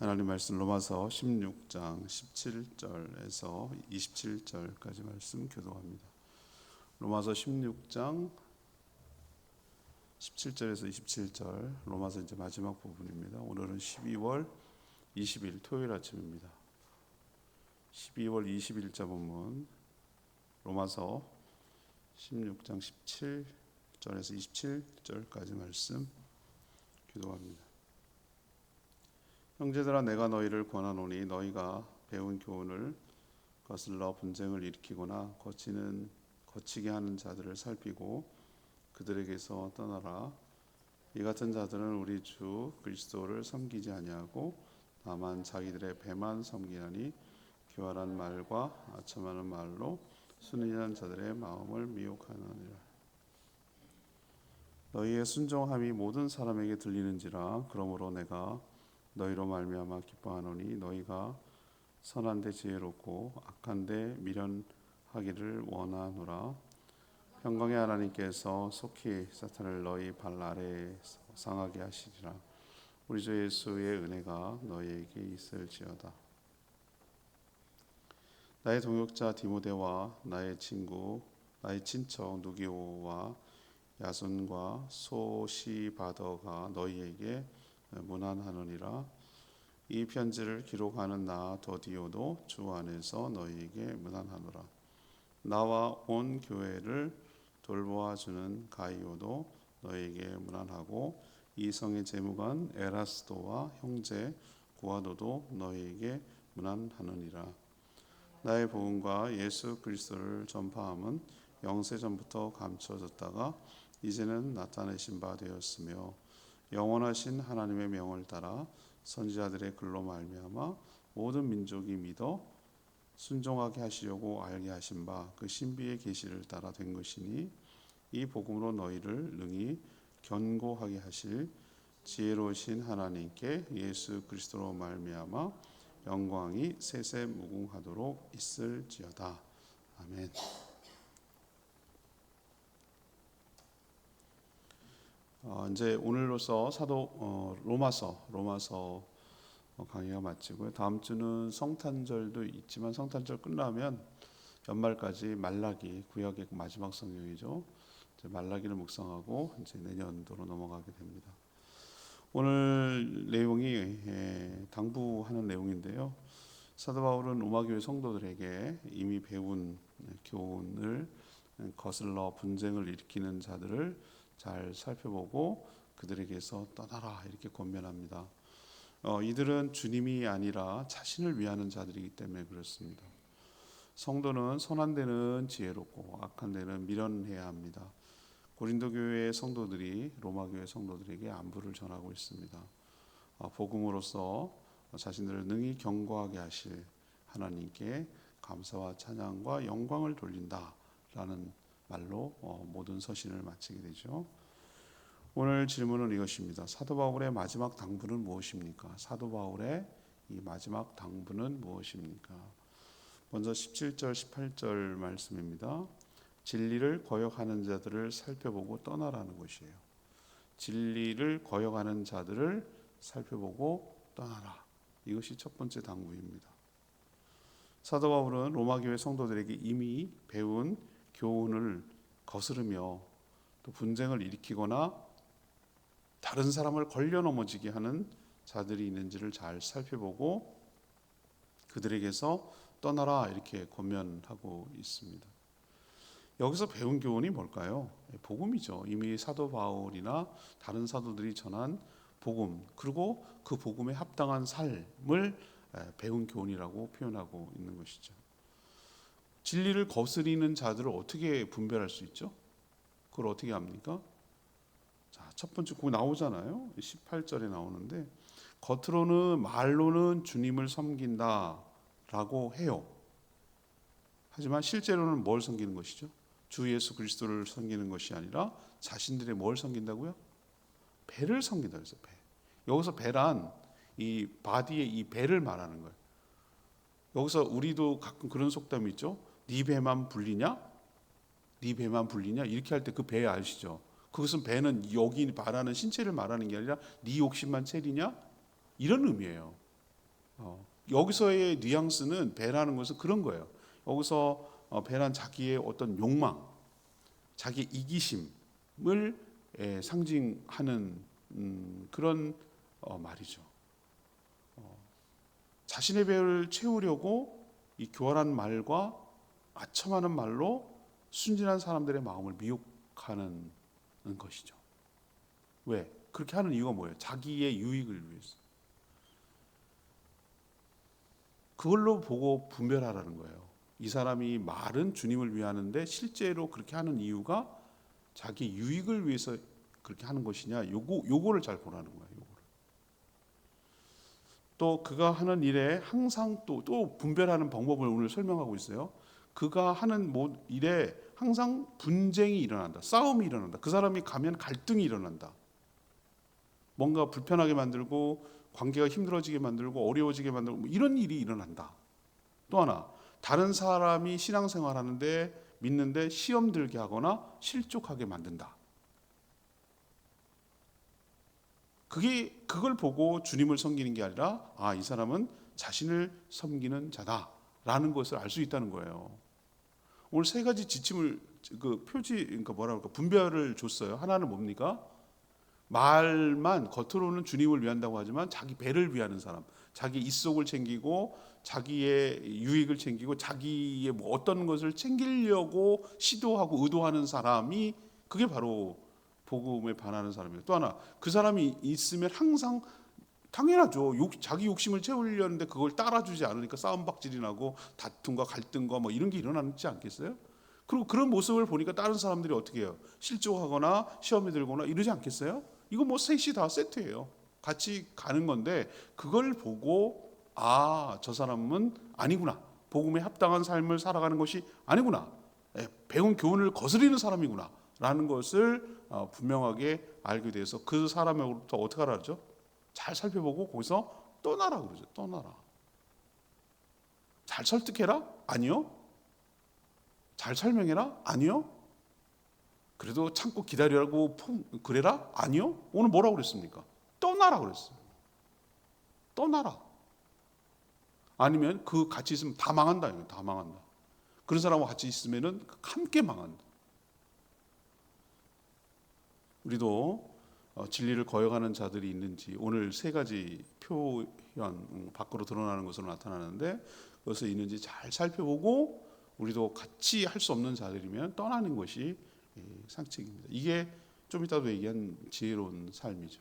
하나님 말씀 로마서 16장 17절에서 27절까지 말씀 교독합니다. 로마서 16장 17절에서 27절, 로마서 이제 마지막 부분입니다. 오늘은 12월 20일 토요일 아침입니다. 12월 20일자 본문 로마서 16장 17절에서 27절까지 말씀 교독합니다. 형제들아, 내가 너희를 권하노니 너희가 배운 교훈을 거슬러 분쟁을 일으키거나 거치게 하는 자들을 살피고 그들에게서 떠나라. 이 같은 자들은 우리 주 그리스도를 섬기지 아니하고 다만 자기들의 배만 섬기나니 교활한 말과 아첨하는 말로 순진한 자들의 마음을 미혹하느니라. 너희의 순종함이 모든 사람에게 들리는지라. 그러므로 내가 너희로 말미암아 기뻐하노니 너희가 선한데 지혜롭고 악한데 미련하기를 원하노라. 평강의 하나님께서 속히 사탄을 너희 발 아래에 상하게 하시리라. 우리 주 예수의 은혜가 너희에게 있을지어다. 나의 동역자 디모데와 나의 친척 누기오와 야손과 소시바더가 너희에게 문안하느니라. 이 편지를 기록하는 나 더디오도 주 안에서 너희에게 문안하노라. 나와 온 교회를 돌보아주는 가이오도 너희에게 문안하고 이 성의 재무관 에라스도와 형제 구아도도 너희에게 문안하느니라. 나의 복음과 예수 그리스도를 전파함은 영세전부터 감춰졌다가 이제는 나타내신 바 되었으며 영원하신 하나님의 명을 따라 선지자들의 글로 말미암아 모든 민족이 믿어 순종하게 하시려고 알게 하신 바 그 신비의 계시를 따라 된 것이니 이 복음으로 너희를 능히 견고하게 하실 지혜로우신 하나님께 예수 그리스도로 말미암아 영광이 세세무궁하도록 있을지어다. 아멘. 이제 오늘로서 로마서 강의가 마치고요. 다음 주는 성탄절도 있지만 성탄절 끝나면 연말까지 말라기, 구약의 마지막 성경이죠. 이제 말라기를 묵상하고 이제 내년도로 넘어가게 됩니다. 오늘 내용이 당부하는 내용인데요. 사도 바울은 로마교회 성도들에게 이미 배운 교훈을 거슬러 분쟁을 일으키는 자들을 잘 살펴보고 그들에게서 떠나라 이렇게 권면합니다. 이들은 주님이 아니라 자신을 위하는 자들이기 때문에 그렇습니다. 성도는 선한 데는 지혜롭고 악한 데는 미련해야 합니다. 고린도 교회의 성도들이 로마 교회 성도들에게 안부를 전하고 있습니다. 복음으로써 자신들을 능히 견고하게 하실 하나님께 감사와 찬양과 영광을 돌린다라는 말로 모든 서신을 마치게 되죠. 오늘 질문은 이것입니다. 사도 바울의 마지막 당부는 무엇입니까? 사도 바울의 이 마지막 당부는 무엇입니까? 먼저 17절 18절 말씀입니다. 진리를 거역하는 자들을 살펴보고 떠나라는 것이에요. 진리를 거역하는 자들을 살펴보고 떠나라. 이것이 첫 번째 당부입니다. 사도 바울은 로마 교회 성도들에게 이미 배운 교훈을 거스르며 또 분쟁을 일으키거나 다른 사람을 걸려 넘어지게 하는 자들이 있는지를 잘 살펴보고 그들에게서 떠나라 이렇게 권면하고 있습니다. 여기서 배운 교훈이 뭘까요? 복음이죠. 이미 사도 바울이나 다른 사도들이 전한 복음, 그리고 그 복음에 합당한 삶을 배운 교훈이라고 표현하고 있는 것이죠. 진리를 거스리는 자들을 어떻게 분별할 수 있죠? 그걸 어떻게 합니까? 자, 첫 번째 거 나오잖아요. 18절에 나오는데 겉으로는 말로는 주님을 섬긴다라고 해요. 하지만 실제로는 뭘 섬기는 것이죠? 주 예수 그리스도를 섬기는 것이 아니라 자신들의 뭘 섬긴다고요? 배를 섬긴다 그래서 배. 여기서 배란 이 바디의 이 배를 말하는 거예요. 여기서 우리도 가끔 그런 속담이 있죠. 네 배만 불리냐? 네 배만 불리냐? 이렇게 할 때 그 배 아시죠? 그것은 배는 여기 말하는 신체를 말하는 게 아니라 네 욕심만 채리냐? 이런 의미예요. 여기서의 뉘앙스는 배라는 것은 그런 거예요. 여기서 배란 자기의 어떤 욕망, 자기의 이기심을 상징하는 그런 말이죠. 자신의 배를 채우려고 이 교활한 말과 아첨하는 말로 순진한 사람들의 마음을 미혹하는 것이죠. 왜? 그렇게 하는 이유가 뭐예요? 자기의 유익을 위해서. 그걸로 보고 분별하라는 거예요. 이 사람이 말은 주님을 위하는데 실제로 그렇게 하는 이유가 자기 유익을 위해서 그렇게 하는 것이냐, 요거를 잘 보라는 거예요. 요거를. 또 그가 하는 일에 항상 또 분별하는 방법을 오늘 설명하고 있어요. 그가 하는 일에 항상 분쟁이 일어난다, 싸움이 일어난다. 그 사람이 가면 갈등이 일어난다. 뭔가 불편하게 만들고 관계가 힘들어지게 만들고 어려워지게 만들고 뭐 이런 일이 일어난다. 또 하나, 다른 사람이 신앙생활하는데 믿는데 시험 들게 하거나 실족하게 만든다. 그걸 보고 주님을 섬기는 게 아니라 이 사람은 자신을 섬기는 자다라는 것을 알 수 있다는 거예요. 오늘 세 가지 지침을 그러니까 분별을 줬어요. 하나는 뭡니까? 말만 겉으로는 주님을 위한다고 하지만 자기 배를 위하는 사람, 자기 입속을 챙기고 자기의 유익을 챙기고 자기의 어떤 것을 챙기려고 시도하고 의도하는 사람이 그게 바로 복음에 반하는 사람이에요. 또 하나, 그 사람이 있으면 항상 당연하죠. 자기 욕심을 채우려는데 그걸 따라주지 않으니까 싸움박질이 나고 다툼과 갈등과 이런 게 일어나지 않겠어요? 그리고 그런 모습을 보니까 다른 사람들이 어떻게 해요? 실족하거나 시험에 들거나 이러지 않겠어요? 이거 셋이 다 세트예요. 같이 가는 건데 그걸 보고 저 사람은 아니구나. 복음에 합당한 삶을 살아가는 것이 아니구나. 배운 교훈을 거스리는 사람이구나. 라는 것을 분명하게 알게 돼서 그 사람으로부터 어떻게 하라죠? 잘 살펴보고 거기서 떠나라 그러죠. 떠나라. 잘 설득해라? 아니요. 잘 설명해라? 아니요. 그래도 참고 기다리라고 그래라? 아니요. 오늘 뭐라고 그랬습니까? 떠나라 그랬어요. 떠나라. 아니면 그 같이 있으면 다 망한다. 다 망한다. 그런 사람과 같이 있으면은 함께 망한다. 우리도 진리를 거역하는 자들이 있는지 오늘 세 가지 표현 밖으로 드러나는 것으로 나타나는데 그것이 있는지 잘 살펴보고 우리도 같이 할 수 없는 자들이면 떠나는 것이 상책입니다. 이게 좀 이따도 얘기한 지혜로운 삶이죠.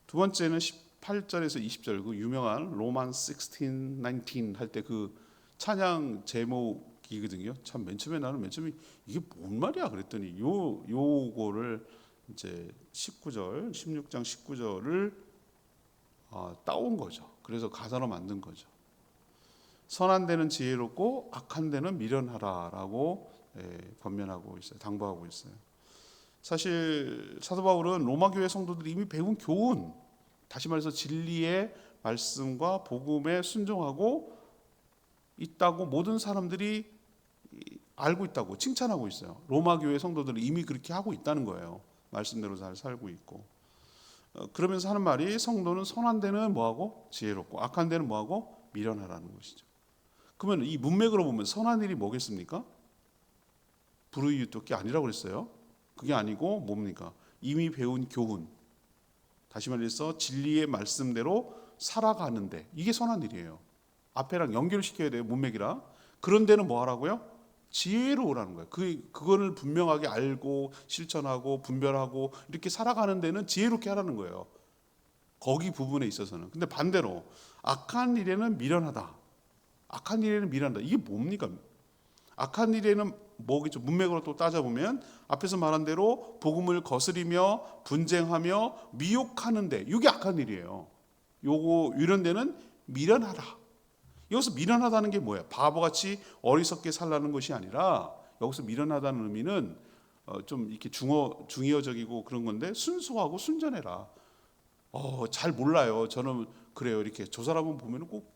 두 번째는 18절에서 20절 그 유명한 로만 16, 19 할 때 그 찬양 제목이거든요. 참 맨 처음에 이게 뭔 말이야 그랬더니 요거를 이제 16장 19절을 따온 거죠. 그래서 가사로 만든 거죠. 선한 데는 지혜롭고 악한 데는 미련하라라고 권면하고 있어요. 당부하고 있어요. 사실 사도 바울은 로마 교회 성도들이 이미 배운 교훈, 다시 말해서 진리의 말씀과 복음에 순종하고 있다고 모든 사람들이 알고 있다고 칭찬하고 있어요. 로마 교회 성도들은 이미 그렇게 하고 있다는 거예요. 말씀대로 잘 살고 있고. 그러면서 하는 말이 성도는 선한 데는 뭐하고 지혜롭고 악한 데는 뭐하고 미련하라는 것이죠. 그러면 이 문맥으로 보면 선한 일이 뭐겠습니까? 불의유독이 아니라고 그랬어요. 그게 아니고 뭡니까? 이미 배운 교훈, 다시 말해서 진리의 말씀대로 살아가는데 이게 선한 일이에요. 앞에랑 연결시켜야 돼요. 문맥이랑. 그런 데는 뭐 하라고요? 지혜로우라는 거예요. 그거를 분명하게 알고 실천하고 분별하고 이렇게 살아가는 데는 지혜롭게 하라는 거예요. 거기 부분에 있어서는. 근데 반대로 악한 일에는 미련하다. 악한 일에는 미련하다. 이게 뭡니까? 악한 일에는 뭐겠죠? 문맥으로 또 따져보면 앞에서 말한 대로 복음을 거스리며 분쟁하며 미혹하는데 이게 악한 일이에요. 이런 데는 미련하라. 여기서 미련하다는 게 뭐예요? 바보같이 어리석게 살라는 것이 아니라 여기서 미련하다는 의미는 좀 이렇게 중의어적이고 그런 건데 순수하고 순전해라. 잘 몰라요. 저는 그래요. 이렇게 저 사람은 보면 꼭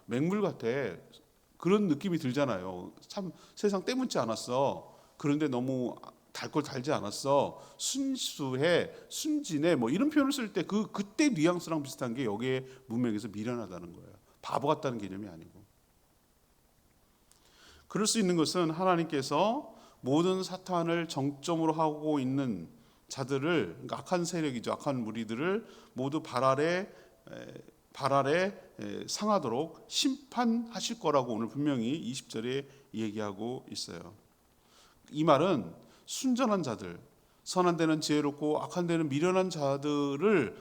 맹물 같아. 그런 느낌이 들잖아요. 참 세상 때묻지 않았어. 그런데 너무 달 걸 달지 않았어. 순수해, 순진해, 뭐 이런 표현을 쓸 때 그때 뉘앙스랑 비슷한 게 여기에 문맥에서 미련하다는 거예요. 바보 같다는 개념이 아니고. 그럴 수 있는 것은 하나님께서 모든 사탄을 정점으로 하고 있는 자들을, 그러니까 악한 세력이죠. 악한 무리들을 모두 발 아래 상하도록 심판하실 거라고 오늘 분명히 20절에 얘기하고 있어요. 이 말은 순전한 자들, 선한 데는 지혜롭고 악한 데는 미련한 자들을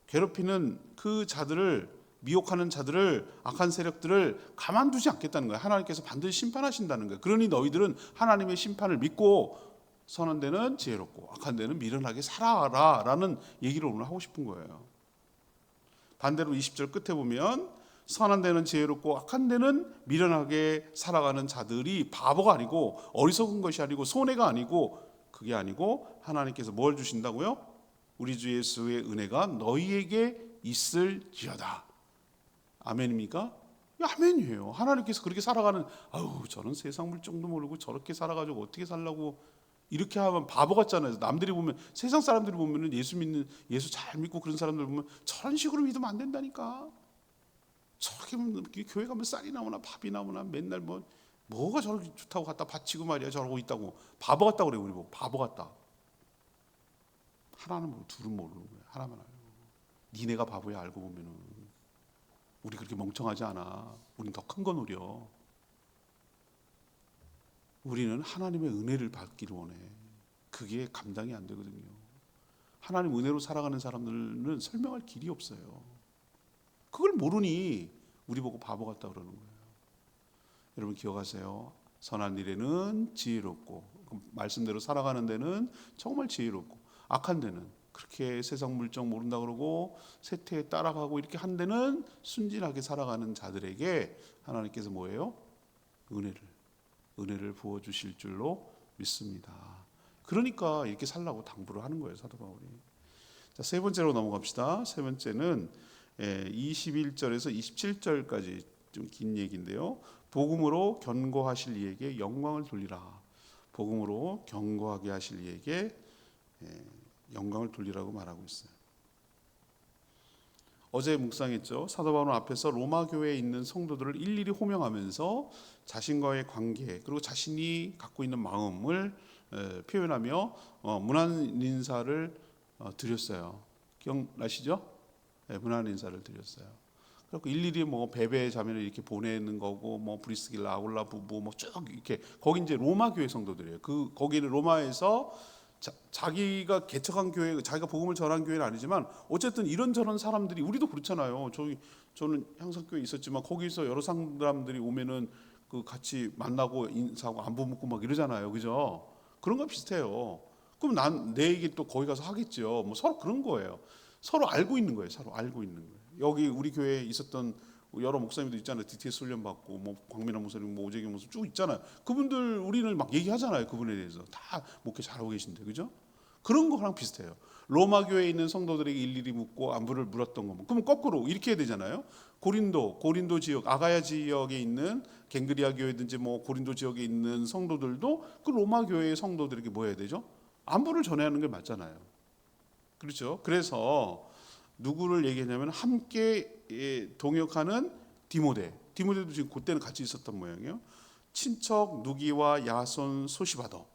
괴롭히는 그 자들을, 미혹하는 자들을, 악한 세력들을 가만두지 않겠다는 거예요. 하나님께서 반드시 심판하신다는 거예요. 그러니 너희들은 하나님의 심판을 믿고 선한 데는 지혜롭고 악한 데는 미련하게 살아라 라는 얘기를 오늘 하고 싶은 거예요. 반대로 20절 끝에 보면 선한 데는 지혜롭고 악한 데는 미련하게 살아가는 자들이 바보가 아니고 어리석은 것이 아니고 손해가 아니고, 그게 아니고 하나님께서 뭘 주신다고요? 우리 주 예수의 은혜가 너희에게 있을지어다. 아멘입니까? 아멘이에요. 하나님께서 그렇게 살아가는, 아유 저는 세상 물정도 모르고 저렇게 살아가지고 어떻게 살라고, 이렇게 하면 바보 같잖아요. 남들이 보면, 세상 사람들이 보면은 예수 잘 믿고 그런 사람들 보면 저런 식으로 믿으면 안 된다니까. 저렇게 교회 가면 쌀이 나오나 밥이 나오나 맨날 뭐가 저렇게 좋다고 갖다 바치고 말이야 저러고 있다고. 바보 같다 그래요. 우리 보고 바보 같다. 하나는 모르고 둘은 모르는 거예요. 하나만 알고. 니네가 바보야. 알고 보면은 우리 그렇게 멍청하지 않아. 우린 더 큰 거 누려. 우리는 하나님의 은혜를 받기를 원해. 그게 감당이 안 되거든요. 하나님 은혜로 살아가는 사람들은 설명할 길이 없어요. 그걸 모르니 우리 보고 바보 같다 그러는 거예요. 여러분 기억하세요. 선한 일에는 지혜롭고, 말씀대로 살아가는 데는 정말 지혜롭고, 악한 데는 그렇게 세상 물정 모른다 그러고 세태에 따라가고 이렇게 한 데는 순진하게 살아가는 자들에게 하나님께서 뭐예요? 은혜를 부어주실 줄로 믿습니다. 그러니까 이렇게 살라고 당부를 하는 거예요, 사도 바울이. 자, 세 번째로 넘어갑시다. 세 번째는 21절에서 27절까지 좀 긴 얘기인데요. 복음으로 견고하실 이에게 영광을 돌리라. 복음으로 견고하게 하실 이에게 영광을 돌리라고 말하고 있어요. 어제 묵상했죠. 사도 바울은 앞에서 로마 교회에 있는 성도들을 일일이 호명하면서 자신과의 관계, 그리고 자신이 갖고 있는 마음을 표현하며 문안 인사를 드렸어요. 기억나시죠? 문안 인사를 드렸어요. 그리고 일일이 베베 자매를 이렇게 보내는 거고, 브리스길라, 아굴라 부부 쭉 이렇게, 거기 이제 로마 교회 성도들이에요. 거기는 로마에서 자기가 개척한 교회, 자기가 복음을 전한 교회는 아니지만 어쨌든 이런저런 사람들이, 우리도 그렇잖아요. 저는 향상교회에 있었지만 거기서 여러 사람들이 오면은 같이 만나고 인사하고 안부 묻고 막 이러잖아요, 그죠? 그런 거 비슷해요. 그럼 내 얘기 또 거기 가서 하겠죠. 서로 그런 거예요. 서로 알고 있는 거예요. 서로 알고 있는 거예요. 여기 우리 교회에 있었던 여러 목사님도 있잖아요. DTS 훈련 받고 광민아 목사님, 오재경 목사님 쭉 있잖아요. 그분들 우리는 막 얘기하잖아요. 그분에 대해서 다 목회 잘하고 계신데, 그죠? 그런 거랑 비슷해요. 로마 교회에 있는 성도들에게 일일이 묻고 안부를 물었던 거면, 그러면 거꾸로 이렇게 해야 되잖아요. 고린도 지역, 아가야 지역에 있는 갱그리아 교회든지 고린도 지역에 있는 성도들도 그 로마 교회의 성도들에게 뭐 해야 되죠? 안부를 전해야 하는 게 맞잖아요. 그렇죠? 그래서 누구를 얘기하냐면 함께 동역하는 디모데도 지금 그때는 같이 있었던 모양이에요. 친척 누기와 야손 소시바더.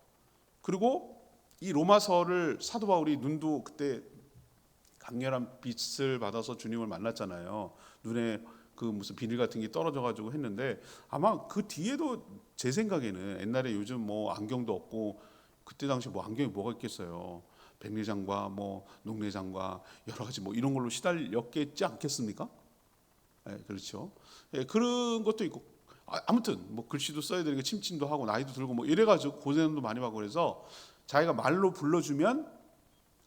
그리고 이 로마서를 사도 바울이 눈도 그때 강렬한 빛을 받아서 주님을 만났잖아요. 눈에 무슨 비늘 같은 게 떨어져 가지고 했는데, 아마 그 뒤에도 제 생각에는 옛날에 요즘 안경도 없고 그때 당시 안경이 뭐가 있겠어요. 백내장과 녹내장과 여러 가지 이런 걸로 시달렸겠지 않겠습니까? 그렇죠. 그런 것도 있고, 아무튼 글씨도 써야 되니까 침침도 하고 나이도 들고 이래가지고 고생도 많이 하고, 그래서 자기가 말로 불러주면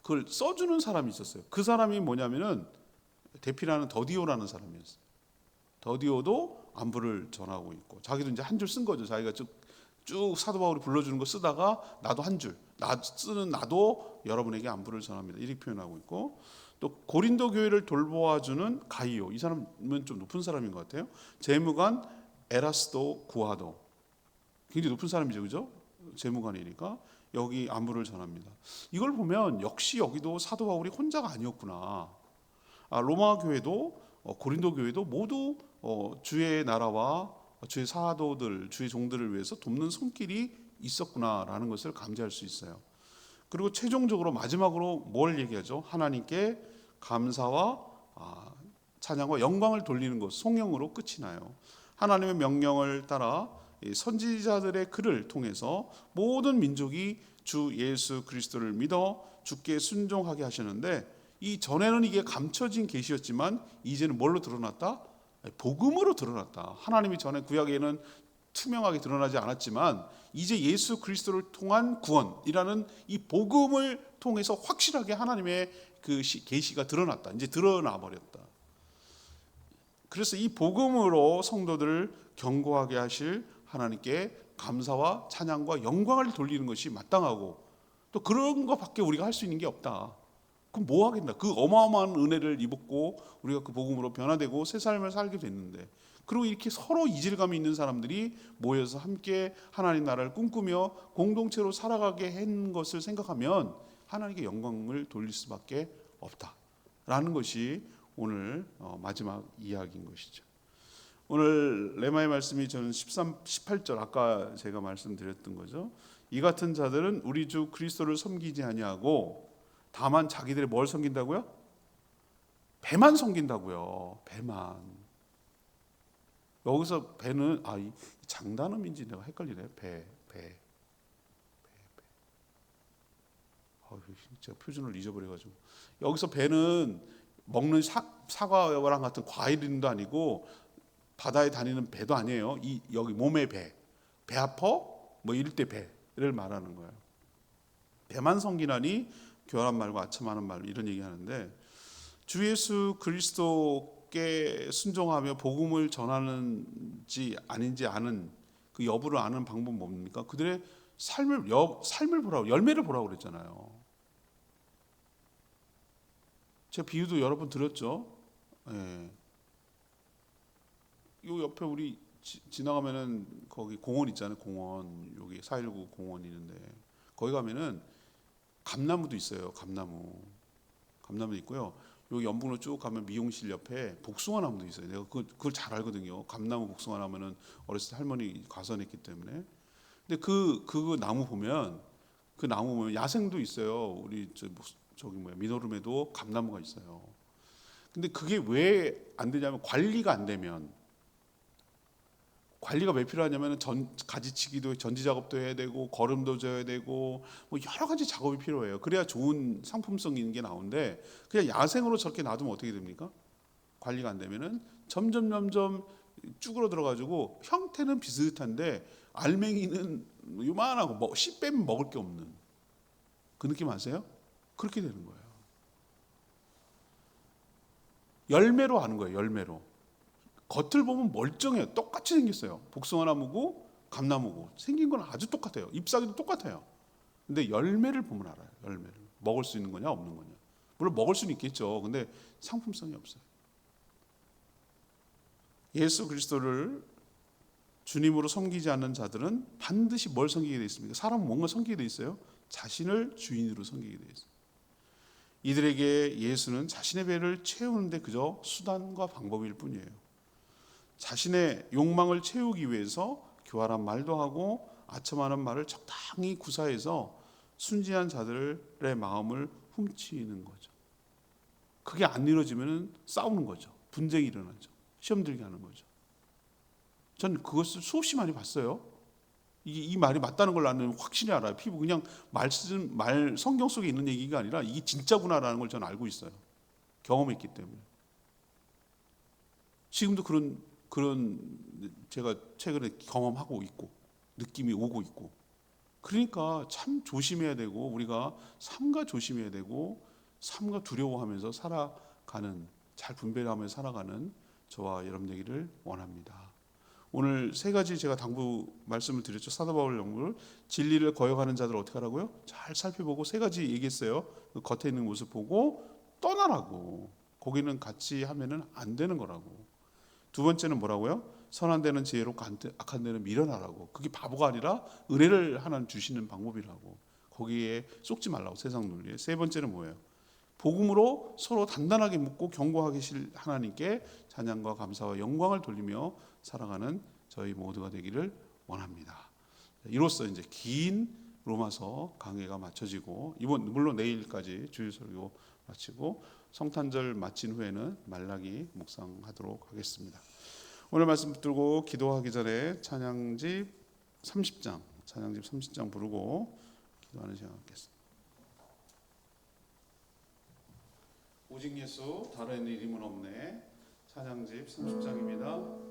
그걸 써주는 사람이 있었어요. 그 사람이 뭐냐면은 대피라는 더디오라는 사람이었어요. 더디오도 안부를 전하고 있고, 자기도 이제 한 줄 쓴 거죠. 자기가 쭉 사도 바울이 불러주는 거 쓰다가 나도 한 줄, 나도 여러분에게 안부를 전합니다. 이렇게 표현하고 있고, 또 고린도 교회를 돌보아주는 가이오, 이 사람은 좀 높은 사람인 것 같아요. 재무관 에라스도 구하도, 굉장히 높은 사람이죠, 그죠? 재무관이니까 여기 안부를 전합니다. 이걸 보면 역시 여기도 사도 바울이 혼자가 아니었구나. 로마 교회도 고린도 교회도 모두 주의 나라와 주의 사도들, 주의 종들을 위해서 돕는 손길이 있었구나라는 것을 감지할 수 있어요. 그리고 최종적으로 마지막으로 뭘 얘기하죠? 하나님께 감사와 찬양과 영광을 돌리는 것, 송영으로 끝이 나요. 하나님의 명령을 따라 선지자들의 글을 통해서 모든 민족이 주 예수 그리스도를 믿어 주께 순종하게 하셨는데, 이 전에는 이게 감춰진 계시였지만 이제는 뭘로 드러났다? 복음으로 드러났다. 하나님이 전에 구약에는 투명하게 드러나지 않았지만 이제 예수 그리스도를 통한 구원이라는 이 복음을 통해서 확실하게 하나님의 그 계시가 드러났다. 이제 드러나 버렸다. 그래서 이 복음으로 성도들을 견고하게 하실 하나님께 감사와 찬양과 영광을 돌리는 것이 마땅하고, 또 그런 것밖에 우리가 할 수 있는 게 없다. 그럼 뭐 하겠나? 그 어마어마한 은혜를 입었고 우리가 그 복음으로 변화되고 새 삶을 살게 됐는데, 그리고 이렇게 서로 이질감이 있는 사람들이 모여서 함께 하나님 나라를 꿈꾸며 공동체로 살아가게 한 것을 생각하면 하나님께 영광을 돌릴 수밖에 없다라는 것이 오늘 마지막 이야기인 것이죠. 오늘 레마의 말씀이 저는 18절 아까 제가 말씀드렸던 거죠. 이 같은 자들은 우리 주 그리스도를 섬기지 아니하고 다만 자기들이 뭘 섬긴다고요? 배만 섬긴다고요. 배만. 여기서 배는 이 장단음인지 내가 헷갈리네. 배. 제가 표준을 잊어버려가지고. 여기서 배는 먹는 사과랑 같은 과일 이름도 아니고 바다에 다니는 배도 아니에요. 여기 몸의 배. 배 아파? 뭐 이럴 때 배를 말하는 거예요. 배만 섬기나니 교활한 말과 아첨하는 말, 이런 얘기하는데, 주 예수 그리스도께 순종하며 복음을 전하는지 아닌지 아는 그 여부를 아는 방법은 뭡니까? 그들의 삶을 보라고, 열매를 보라고 그랬잖아요. 제가 비유도 여러 번 들었죠. 예. 요 옆에 우리 지나가면은 거기 공원 있잖아요. 공원, 여기 419 공원 있는데 거기 가면은 감나무도 있어요. 감나무 있고요. 여기 연분으로 쭉 가면 미용실 옆에 복숭아 나무도 있어요. 내가 그걸 잘 알거든요. 감나무, 복숭아 나무는 어렸을 때 할머니 가선했기 때문에. 근데 그 나무 보면 야생도 있어요. 우리 저기 미노름에도 감나무가 있어요. 근데 그게 왜 안 되냐면 관리가 안 되면, 관리가 왜 필요하냐면 가지치기도, 전지 작업도 해야 되고 거름도 져야 되고 뭐 여러 가지 작업이 필요해요. 그래야 좋은 상품성 있는 게 나오는데, 그냥 야생으로 저렇게 놔두면 어떻게 됩니까? 관리가 안 되면은 점점 쭈그러들어 가지고 형태는 비슷한데 알맹이는 요만하고 씨 빼면 먹을 게 없는 그 느낌 아세요? 그렇게 되는 거예요. 열매로 하는 거예요. 열매로. 겉을 보면 멀쩡해요. 똑같이 생겼어요. 복숭아 나무고 감나무고 생긴 건 아주 똑같아요. 잎사귀도 똑같아요. 근데 열매를 보면 알아요. 열매를. 먹을 수 있는 거냐 없는 거냐. 물론 먹을 수는 있겠죠. 근데 상품성이 없어요. 예수 그리스도를 주님으로 섬기지 않는 자들은 반드시 뭘 섬기게 되어 있습니까? 사람은 뭔가 섬기게 되어 있어요? 자신을 주인으로 섬기게 되어 있어요. 이들에게 예수는 자신의 배를 채우는데 그저 수단과 방법일 뿐이에요. 자신의 욕망을 채우기 위해서 교활한 말도 하고 아첨하는 말을 적당히 구사해서 순진한 자들의 마음을 훔치는 거죠. 그게 안 이루어지면 싸우는 거죠. 분쟁이 일어나죠. 시험 들게 하는 거죠. 전 그것을 수없이 많이 봤어요. 이 말이 맞다는 걸 나는 확실히 알아요. 피부 그냥 말 성경 속에 있는 얘기가 아니라 이게 진짜구나라는 걸 저는 알고 있어요. 경험했기 때문에. 지금도 그런 제가 최근에 경험하고 있고 느낌이 오고 있고, 그러니까 참 조심해야 되고 우리가 삼가 조심해야 되고 삼가 두려워하면서 살아가는, 잘 분별하면서 살아가는 저와 여러분 되기를 원합니다. 오늘 세 가지 제가 당부 말씀을 드렸죠. 사도 바울 연구를 진리를 거역하는 자들 어떻게 하라고요? 잘 살펴보고 세 가지 얘기했어요. 그 겉에 있는 모습 보고 떠나라고. 거기는 같이 하면은 안 되는 거라고. 두 번째는 뭐라고요? 선한 데는 지혜롭고 악한 데는 미련하라고. 그게 바보가 아니라 은혜를 하나님 주시는 방법이라고. 거기에 속지 말라고, 세상 논리에. 세 번째는 뭐예요? 복음으로 서로 단단하게 묶고 견고하게 하나님께 찬양과 감사와 영광을 돌리며 살아가는 저희 모두가 되기를 원합니다. 이로써 이제 긴 로마서 강해가 마쳐지고, 이번 물론 내일까지 주일 설교 마치고 성탄절 마친 후에는 말라기 묵상하도록 하겠습니다. 오늘 말씀 붙들고 기도하기 전에 찬양집 30장 부르고 기도하는 시간 갖겠습니다. 오직 예수 다른 이름은 없네. 찬양집 30장입니다.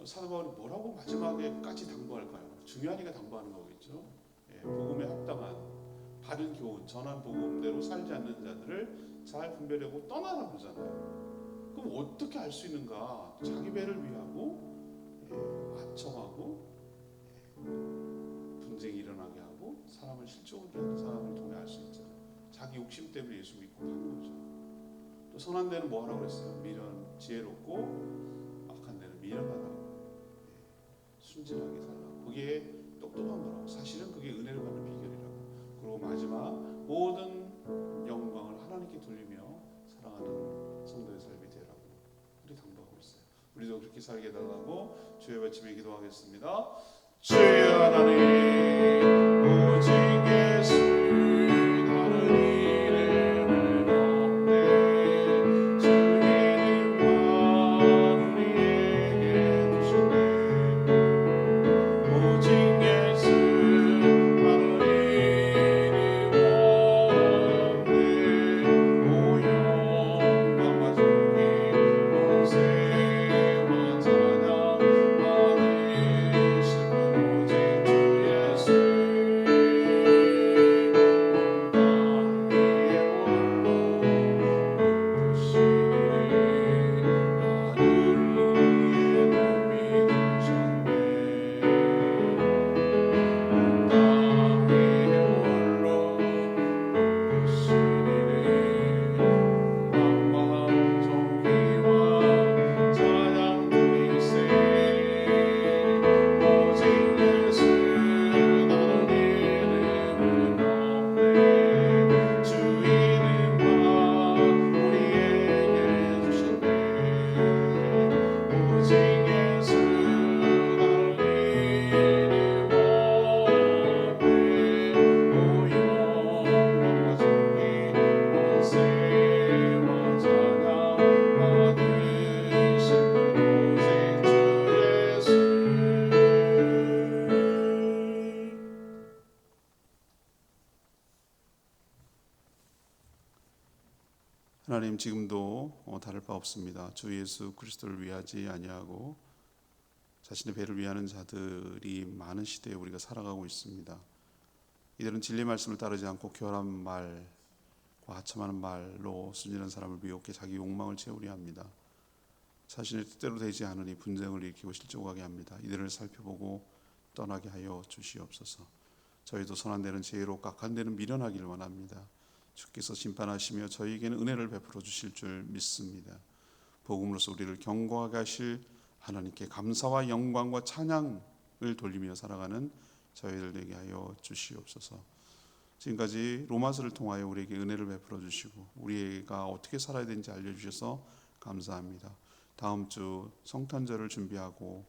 사도 바울이 뭐라고 마지막에까지 당부할까요? 중요하니까 당부하는 거겠죠. 복음에 합당한 바른 교훈, 전한 복음대로 살지 않는 자들을 잘 분별하고 떠나라 그러잖아요. 그럼 어떻게 알 수 있는가? 자기 배를 위하고 아첨하고 분쟁이 일어나게 하고 사람을 실족하게 하는 사람을 통해 알 수 있잖아요. 자기 욕심 때문에 예수 믿고 하는 거죠. 또 선한 데는 뭐 하라고 그랬어요? 미련, 지혜롭고 악한 데는 미련하다고. 순진하게 살라. 그게 똑똑한 거라고. 사실은 그게 은혜를 받는 비결이라고. 그리고 마지막 모든 영광을 하나님께 돌리며 살아가는 성도의 삶이 되라고 우리 당부하고 있어요. 우리도 그렇게 살게 해달라고 주의 외침에 기도하겠습니다. 주여 하나님, 오직 예수 하나님 지금도 다를 바 없습니다. 주 예수 그리스도를 위하지 아니하고 자신의 배를 위하는 자들이 많은 시대에 우리가 살아가고 있습니다. 이들은 진리 말씀을 따르지 않고 교활한 말과 하찮은 말로 순진한 사람을 미혹해 자기 욕망을 채우려 합니다. 자신의 뜻대로 되지 않으니 분쟁을 일으키고 실족하게 합니다. 이들을 살펴보고 떠나게 하여 주시옵소서. 저희도 선한 데는 지혜로 악한 데는 미련하기를 원합니다. 주께서 심판하시며 저희에게는 은혜를 베풀어 주실 줄 믿습니다. 복음으로써 우리를 경고하게 하실 하나님께 감사와 영광과 찬양을 돌리며 살아가는 저희들 되게 하여 주시옵소서. 지금까지 로마서를 통하여 우리에게 은혜를 베풀어 주시고 우리가 어떻게 살아야 되는지 알려주셔서 감사합니다. 다음 주 성탄절을 준비하고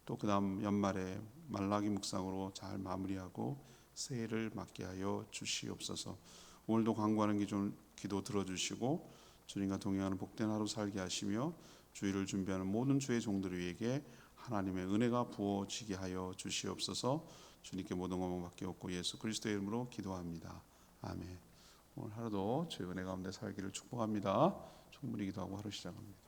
또 그 다음 연말에 말라기 묵상으로 잘 마무리하고 새해를 맞게 하여 주시옵소서. 오늘도 간구하는 기도 들어주시고 주님과 동행하는 복된 하루 살게 하시며 주일을 준비하는 모든 주의 종들에게 하나님의 은혜가 부어지게 하여 주시옵소서. 주님께 모든 것만 맡겨놓고 예수 그리스도의 이름으로 기도합니다. 아멘. 오늘 하루도 주의 은혜 가운데 살기를 축복합니다. 충분히 기도하고 하루 시작합니다.